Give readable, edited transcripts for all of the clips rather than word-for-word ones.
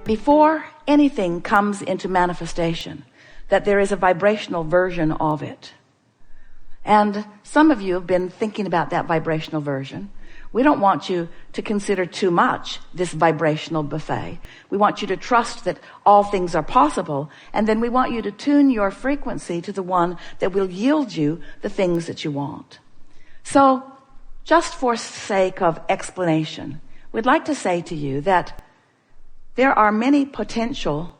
Before anything comes into manifestation, that there is a vibrational version of it. And some of you have been thinking about that vibrational version. We don't want you to consider too much this vibrational buffet. We want you to trust that all things are possible, and then we want you to tune your frequency to the one that will yield you the things that you want. So, just for sake of explanation, we'd like to say to you that there are many potential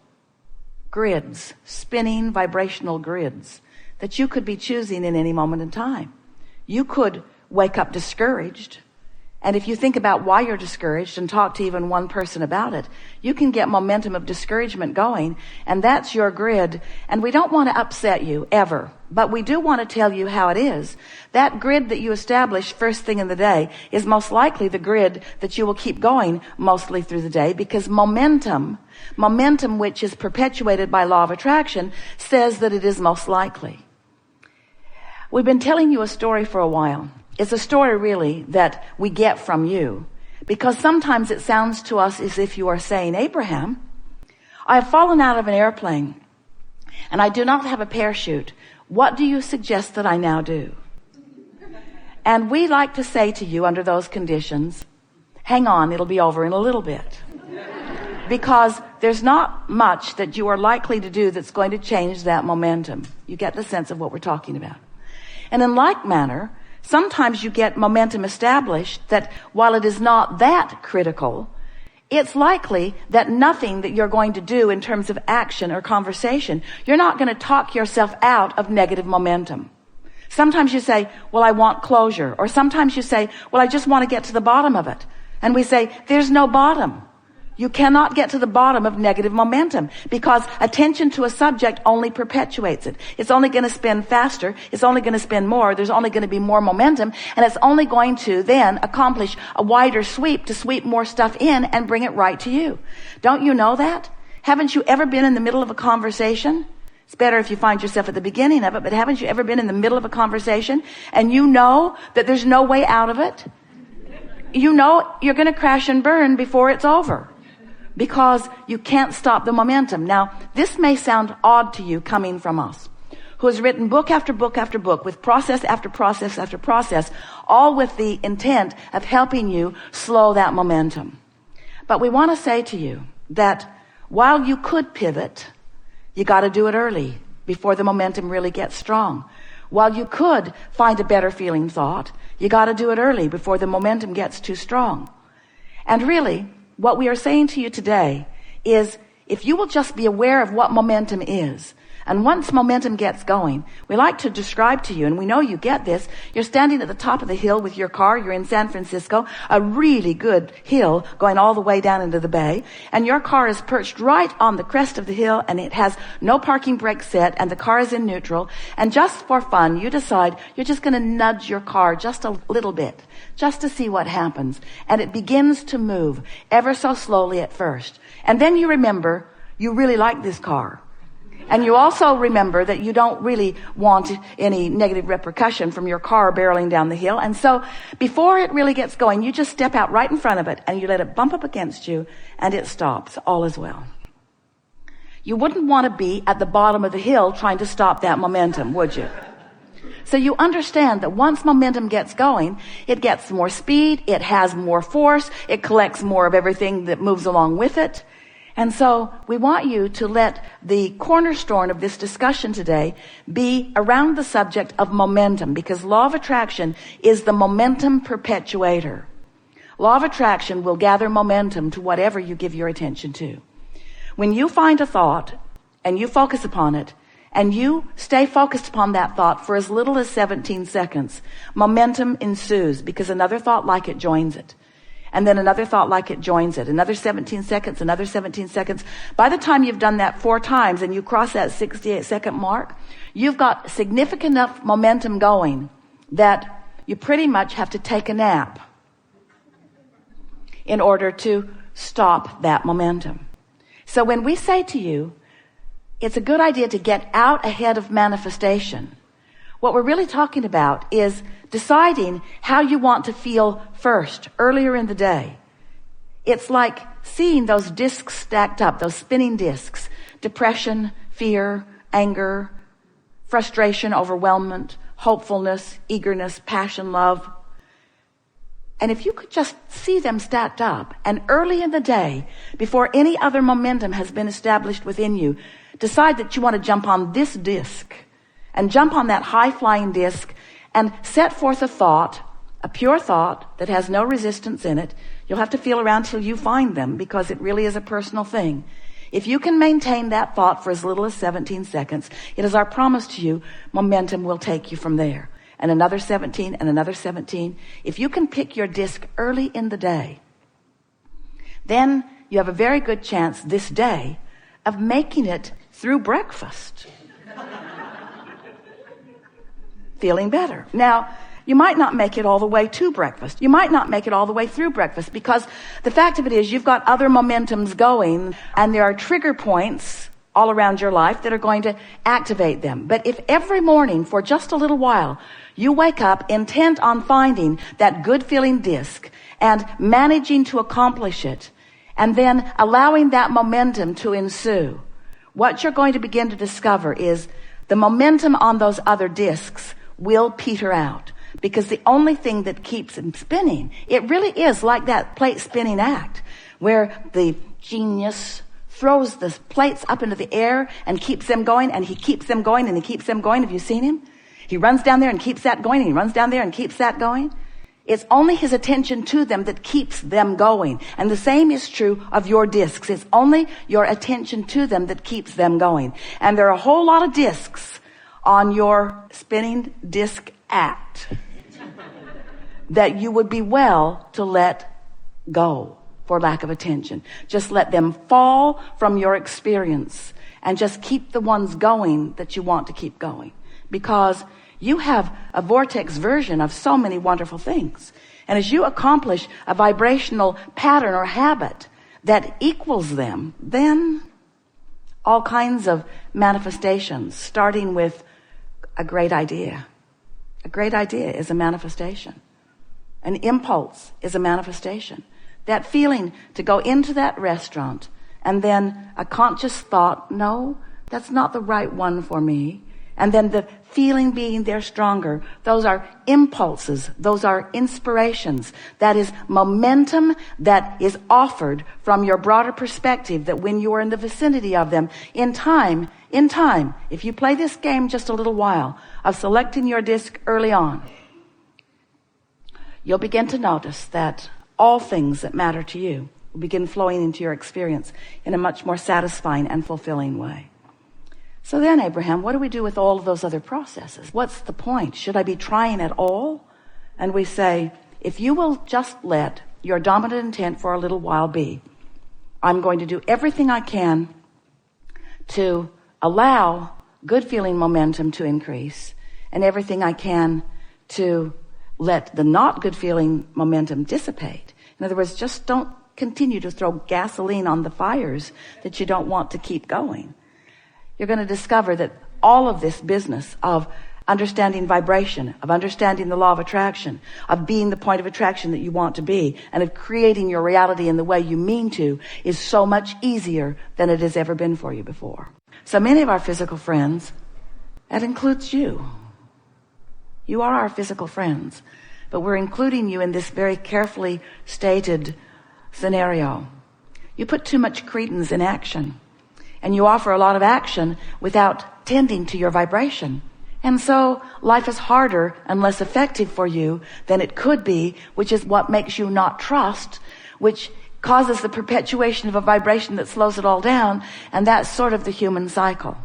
grids, spinning vibrational grids, that you could be choosing in any moment in time. You could wake up discouraged, and if you think about why you're discouraged and talk to even one person about it, you can get momentum of discouragement going, and that's your grid. And we don't want to upset you ever, but we do want to tell you how it is. That grid that you establish first thing in the day is most likely the grid that you will keep going mostly through the day, because momentum which is perpetuated by law of attraction, says that it is most likely. We've been telling you a story for a while. It's a story really that we get from you, because sometimes it sounds to us as if you are saying, Abraham, I have fallen out of an airplane and I do not have a parachute. What do you suggest that I now do? And we like to say to you under those conditions, hang on, it'll be over in a little bit. Because there's not much that you are likely to do that's going to change that momentum. You get the sense of what we're talking about. And in like manner, sometimes you get momentum established that while it is not that critical, it's likely that nothing that you're going to do in terms of action or conversation, you're not going to talk yourself out of negative momentum. Sometimes you say, well, I want closure. Or sometimes you say, well, I just want to get to the bottom of it. And we say, there's no bottom. You cannot get to the bottom of negative momentum, because attention to a subject only perpetuates it. It's only going to spin faster. It's only going to spin more. There's only going to be more momentum, and it's only going to then accomplish a wider sweep to sweep more stuff in and bring it right to you. Don't you know that? Haven't you ever been in the middle of a conversation? It's better if you find yourself at the beginning of it, but haven't you ever been in the middle of a conversation and you know that there's no way out of it? You know you're going to crash and burn before it's over, because you can't stop the momentum. Now, this may sound odd to you coming from us, who has written book after book after book with process after process after process, all with the intent of helping you slow that momentum. But we want to say to you that while you could pivot, you got to do it early before the momentum really gets strong. While you could find a better feeling thought, you got to do it early before the momentum gets too strong. And really, what we are saying to you today is, if you will just be aware of what momentum is, and once momentum gets going, we like to describe to you, and we know you get this, you're standing at the top of the hill with your car, you're in San Francisco, a really good hill going all the way down into the bay, and your car is perched right on the crest of the hill, and it has no parking brake set, and the car is in neutral, and just for fun, you decide you're just going to nudge your car just a little bit, just to see what happens, and it begins to move ever so slowly at first, and then you remember you really like this car. And you also remember that you don't really want any negative repercussion from your car barreling down the hill. And so before it really gets going, you just step out right in front of it and you let it bump up against you and it stops. All is well. You wouldn't want to be at the bottom of the hill trying to stop that momentum, would you? So you understand that once momentum gets going, it gets more speed, it has more force, it collects more of everything that moves along with it. And so we want you to let the cornerstone of this discussion today be around the subject of momentum, because law of attraction is the momentum perpetuator. Law of attraction will gather momentum to whatever you give your attention to. When you find a thought and you focus upon it and you stay focused upon that thought for as little as 17 seconds, momentum ensues, because another thought like it joins it. And then another thought like it joins it. Another 17 seconds, another 17 seconds. By the time you've done that 4 times and you cross that 68-second mark, you've got significant enough momentum going that you pretty much have to take a nap in order to stop that momentum. So when we say to you, it's a good idea to get out ahead of manifestation, what we're really talking about is deciding how you want to feel first, earlier in the day. It's like seeing those discs stacked up, those spinning discs, depression, fear, anger, frustration, overwhelmment, hopefulness, eagerness, passion, love. And if you could just see them stacked up, and early in the day, before any other momentum has been established within you, decide that you want to jump on this disc, and jump on that high-flying disc, and set forth a thought, a pure thought that has no resistance in it. You'll have to feel around till you find them, because it really is a personal thing. If you can maintain that thought for as little as 17 seconds, it is our promise to you, momentum will take you from there. And another 17 and another 17. If you can pick your disc early in the day, then you have a very good chance this day of making it through breakfast. Feeling better. Now, you might not make it all the way to breakfast. You might not make it all the way through breakfast, because the fact of it is you've got other momentums going, and there are trigger points all around your life that are going to activate them. But if every morning for just a little while you wake up intent on finding that good feeling disc and managing to accomplish it, and then allowing that momentum to ensue, what you're going to begin to discover is the momentum on those other discs will peter out. Because the only thing that keeps them spinning, it really is like that plate spinning act, where the genius throws the plates up into the air and keeps them going, and he keeps them going, and he keeps them going. Have you seen him? He runs down there and keeps that going, and he runs down there and keeps that going. It's only his attention to them that keeps them going. And the same is true of your discs. It's only your attention to them that keeps them going. And there are a whole lot of discs on your spinning disc act that you would be well to let go for lack of attention. Just let them fall from your experience, and just keep the ones going that you want to keep going, because you have a vortex version of so many wonderful things. And as you accomplish a vibrational pattern or habit that equals them, then all kinds of manifestations, starting with a great idea. A great idea is a manifestation. An impulse is a manifestation. That feeling to go into that restaurant, and then a conscious thought, no, that's not the right one for me. And then the feeling being there stronger. Those are impulses. Those are inspirations. That is momentum that is offered from your broader perspective, that when you are in the vicinity of them, in time, if you play this game just a little while of selecting your disc early on, you'll begin to notice that all things that matter to you will begin flowing into your experience in a much more satisfying and fulfilling way. So then, Abraham, what do we do with all of those other processes? What's the point? Should I be trying at all? And we say, if you will just let your dominant intent for a little while be, I'm going to do everything I can to allow good feeling momentum to increase, and everything I can to let the not good feeling momentum dissipate. In other words, just don't continue to throw gasoline on the fires that you don't want to keep going. You're going to discover that all of this business of understanding vibration, of understanding the law of attraction, of being the point of attraction that you want to be, and of creating your reality in the way you mean to, is so much easier than it has ever been for you before. So many of our physical friends, that includes you. You are our physical friends, but we're including you in this very carefully stated scenario. You put too much credence in action, and you offer a lot of action without tending to your vibration. And so life is harder and less effective for you than it could be, which is what makes you not trust, which causes the perpetuation of a vibration that slows it all down, and that's sort of the human cycle.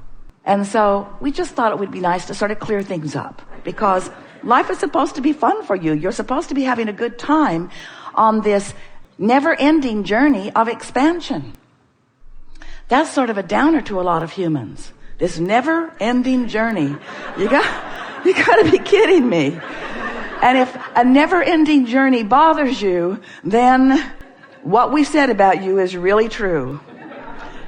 And so we just thought it would be nice to sort of clear things up, because life is supposed to be fun for you. You're supposed to be having a good time on this never-ending journey of expansion. That's sort of a downer to a lot of humans. This never-ending journey. You got to be kidding me. And if a never-ending journey bothers you, then what we said about you is really true.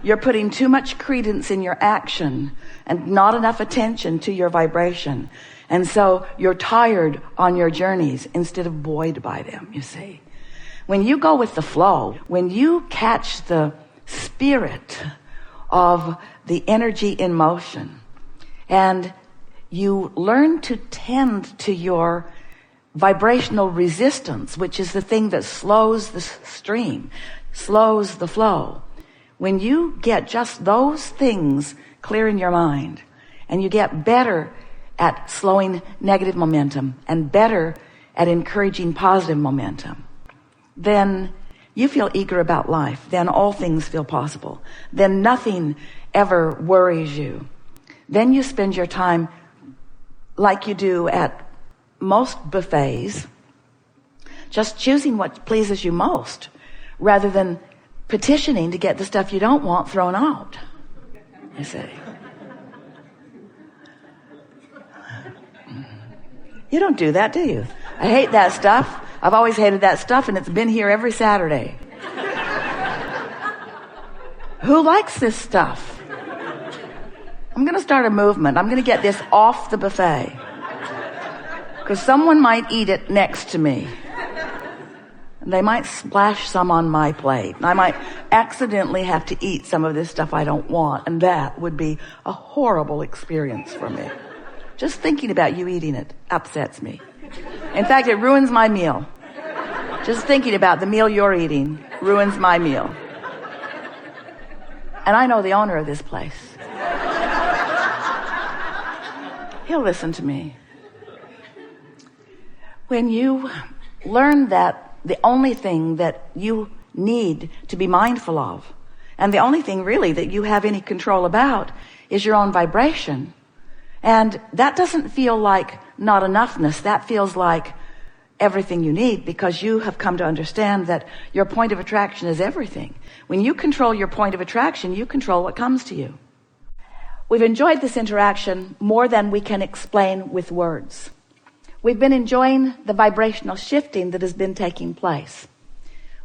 You're putting too much credence in your action and not enough attention to your vibration. And so you're tired on your journeys instead of buoyed by them, you see. When you go with the flow, when you catch the spirit of the energy in motion, and you learn to tend to your vibrational resistance, which is the thing that slows the stream, slows the flow. When you get just those things clear in your mind, and you get better at slowing negative momentum and better at encouraging positive momentum, then you feel eager about life. Then all things feel possible. Then nothing ever worries you. Then you spend your time like you do at most buffets, just choosing what pleases you most rather than petitioning to get the stuff you don't want thrown out. You see. You don't do that, do you? I hate that stuff. I've always hated that stuff, and it's been here every Saturday. Who likes this stuff? I'm going to start a movement. I'm going to get this off the buffet, because someone might eat it next to me. And they might splash some on my plate. And I might accidentally have to eat some of this stuff I don't want. And that would be a horrible experience for me. Just thinking about you eating it upsets me. In fact, it ruins my meal. Just thinking about the meal you're eating ruins my meal. And I know the owner of this place. He'll listen to me. When you learn that the only thing that you need to be mindful of, and the only thing really that you have any control about, is your own vibration. And that doesn't feel like not enoughness. That feels like everything you need, because you have come to understand that your point of attraction is everything. When you control your point of attraction, you control what comes to you. We've enjoyed this interaction more than we can explain with words. We've been enjoying the vibrational shifting that has been taking place.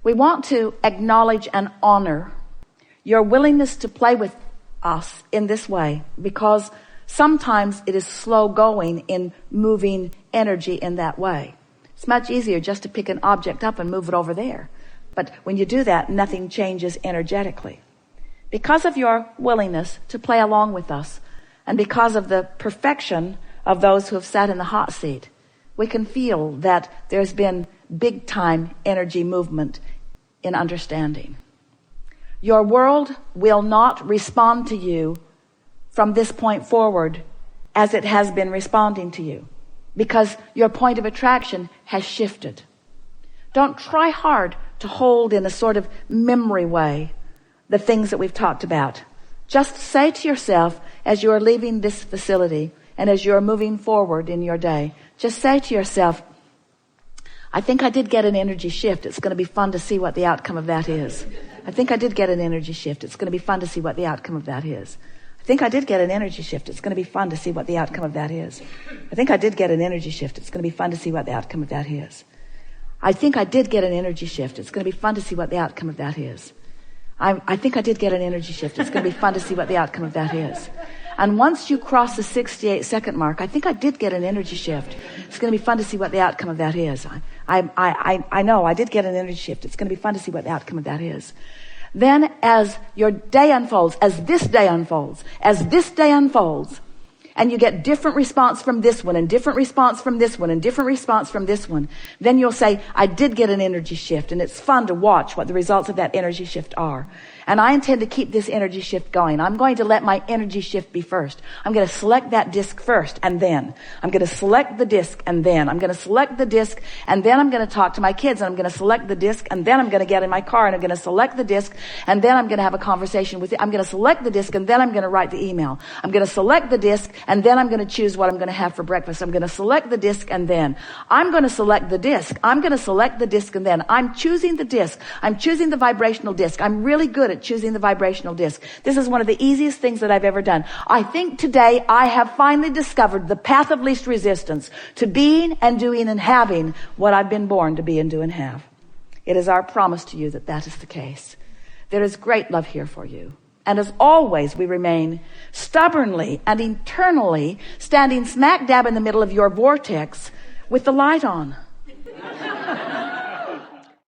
We want to acknowledge and honor your willingness to play with us in this way, because sometimes it is slow going in moving energy in that way. It's much easier just to pick an object up and move it over there. But when you do that, nothing changes energetically. Because of your willingness to play along with us, and because of the perfection of those who have sat in the hot seat, we can feel that there's been big time energy movement in understanding. Your world will not respond to you from this point forward as it has been responding to you, because your point of attraction has shifted. Don't try hard to hold in a sort of memory way the things that we've talked about. Just say to yourself, as you are leaving this facility and as you're moving forward in your day, just say to yourself, I think I did get an energy shift. It's going to be fun to see what the outcome of that is. I think I did get an energy shift. It's going to be fun to see what the outcome of that is. I think I did get an energy shift. It's going to be fun to see what the outcome of that is. I think I did get an energy shift. It's going to be fun to see what the outcome of that is. I think I did get an energy shift. It's going to be fun to see what the outcome of that is. I think I did get an energy shift. It's going to be fun to see what the outcome of that is. And once you cross the 68-second mark, I think I did get an energy shift. It's going to be fun to see what the outcome of that is. I know I did get an energy shift. It's going to be fun to see what the outcome of that is. Then as your day unfolds, as this day unfolds, and you get different response from this one, and different response from this one, and different response from this one, then you'll say, I did get an energy shift, and it's fun to watch what the results of that energy shift are. And I intend to keep this energy shift going. I'm going to let my energy shift be first. I'm going to select that disc first, and then I'm going to select the disc, and then I'm going to select the disc, and then I'm going to talk to my kids, and I'm going to select the disc, and then I'm going to get in my car, and I'm going to select the disc, and then I'm going to have a conversation with you. I'm going to select the disc, and then I'm going to write the email. I'm going to select the disc, and then I'm going to choose what I'm going to have for breakfast. I'm going to select the disc, and then I'm going to select the disc. I'm going to select the disc, and then I'm choosing the disc. I'm choosing the vibrational disc. I'm really good at choosing the vibrational disc. This is one of the easiest things that I've ever done. I think today I have finally discovered the path of least resistance to being and doing and having what I've been born to be and do and have. It is our promise to you that that is the case. There is great love here for you. And as always, we remain stubbornly and eternally standing smack dab in the middle of your vortex with the light on.